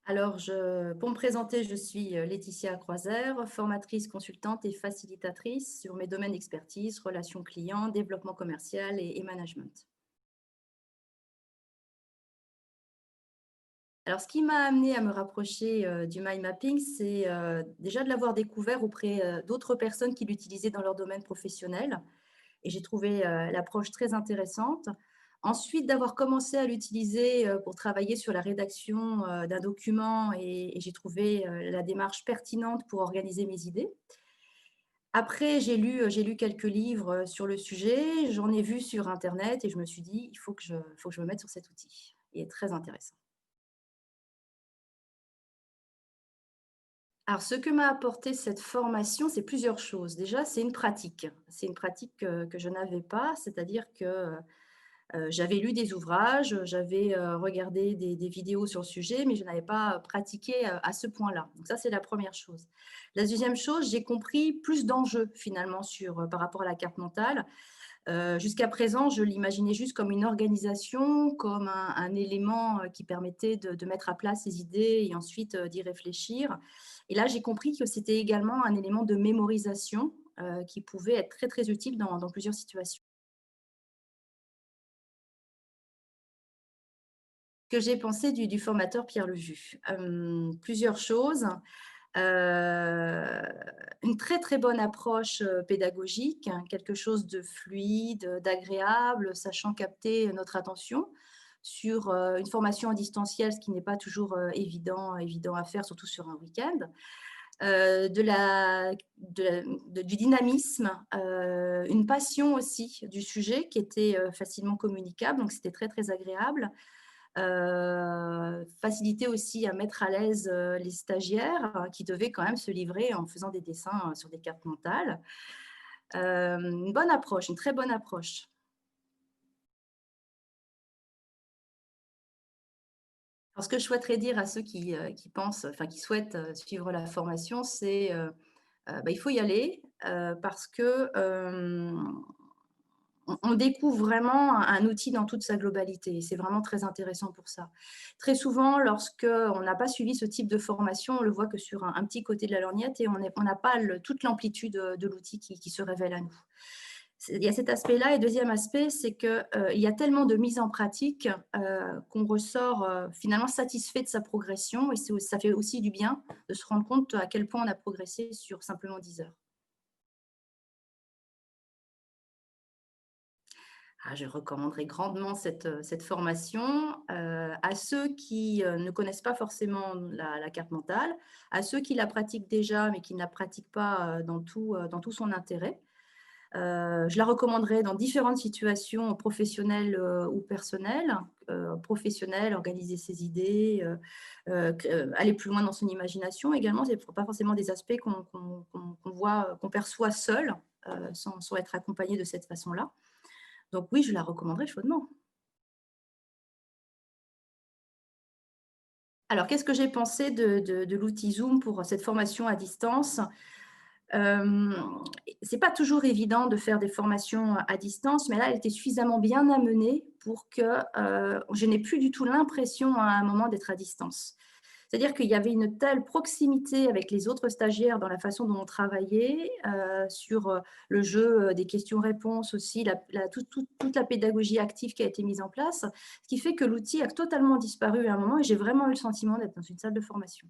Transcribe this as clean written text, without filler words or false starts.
Alors, pour me présenter, je suis Laetitia Croisère, formatrice, consultante et facilitatrice sur mes domaines d'expertise, relations clients, développement commercial et management. Alors, ce qui m'a amenée à me rapprocher du mind mapping, c'est déjà de l'avoir découvert auprès d'autres personnes qui l'utilisaient dans leur domaine professionnel. Et j'ai trouvé l'approche très intéressante. Ensuite, d'avoir commencé à l'utiliser pour travailler sur la rédaction d'un document et j'ai trouvé la démarche pertinente pour organiser mes idées. Après, j'ai lu quelques livres sur le sujet, j'en ai vu sur internet et je me suis dit: «Il faut que je me mette sur cet outil». Il est très intéressant. Alors, ce que m'a apporté cette formation, c'est plusieurs choses. Déjà, c'est une pratique. C'est une pratique que je n'avais pas, c'est-à-dire que, j'avais lu des ouvrages, j'avais, regardé des vidéos sur le sujet, mais je n'avais pas pratiqué, à ce point-là. Donc ça, c'est la première chose. La deuxième chose, j'ai compris plus d'enjeux finalement par rapport à la carte mentale. Jusqu'à présent, je l'imaginais juste comme une organisation, comme un élément, qui permettait de mettre à plat ses idées et ensuite, d'y réfléchir. Et là, j'ai compris que c'était également un élément de mémorisation, qui pouvait être très, très utile dans plusieurs situations. Que j'ai pensé du formateur Pierre Levue? Plusieurs choses. Heu, une très, très bonne approche, pédagogique, hein, quelque chose de fluide, d'agréable, sachant capter notre attention sur, une formation en distanciel, ce qui n'est pas toujours, évident à faire, surtout sur un week-end. De la du dynamisme, une passion aussi du sujet qui était, facilement communicable, donc c'était très, très agréable. Facilité aussi à mettre à l'aise, les stagiaires, qui devaient quand même se livrer en faisant des dessins, sur des cartes mentales. Une bonne approche, une très bonne approche. Alors ce que je souhaiterais dire à ceux qui pensent, enfin qui souhaitent, suivre la formation, c'est, bah, il faut y aller, parce que, on découvre vraiment un outil dans toute sa globalité et c'est vraiment très intéressant pour ça. Très souvent, lorsqu'on n'a pas suivi ce type de formation, on le voit que sur un petit côté de la lorgnette et on n'a pas toute l'amplitude de l'outil qui se révèle à nous. Il y a cet aspect-là et deuxième aspect, c'est qu'il y a tellement de mise en pratique qu'on ressort finalement satisfait de sa progression et ça fait aussi du bien de se rendre compte à quel point on a progressé sur simplement 10 heures. Ah, je recommanderais grandement cette formation, à ceux qui, ne connaissent pas forcément la carte mentale, à ceux qui la pratiquent déjà, mais qui ne la pratiquent pas, dans tout son intérêt. Je la recommanderais dans différentes situations professionnelles, ou personnelles. Professionnelles, organiser ses idées, aller plus loin dans son imagination également. C'est pas forcément des aspects qu'on voit, qu'on perçoit seul, sans être accompagné de cette façon-là. Donc oui, je la recommanderais chaudement. Alors, qu'est-ce que j'ai pensé de l'outil Zoom pour cette formation à distance? Hem, c'est pas toujours évident de faire des formations à distance, mais là, elle était suffisamment bien amenée pour que, je n'ai plus du tout l'impression à un moment d'être à distance. C'est-à-dire qu'il y avait une telle proximité avec les autres stagiaires dans la façon dont on travaillait, sur, le jeu, des questions-réponses aussi, toute la pédagogie active qui a été mise en place, ce qui fait que l'outil a totalement disparu à un moment et j'ai vraiment eu le sentiment d'être dans une salle de formation.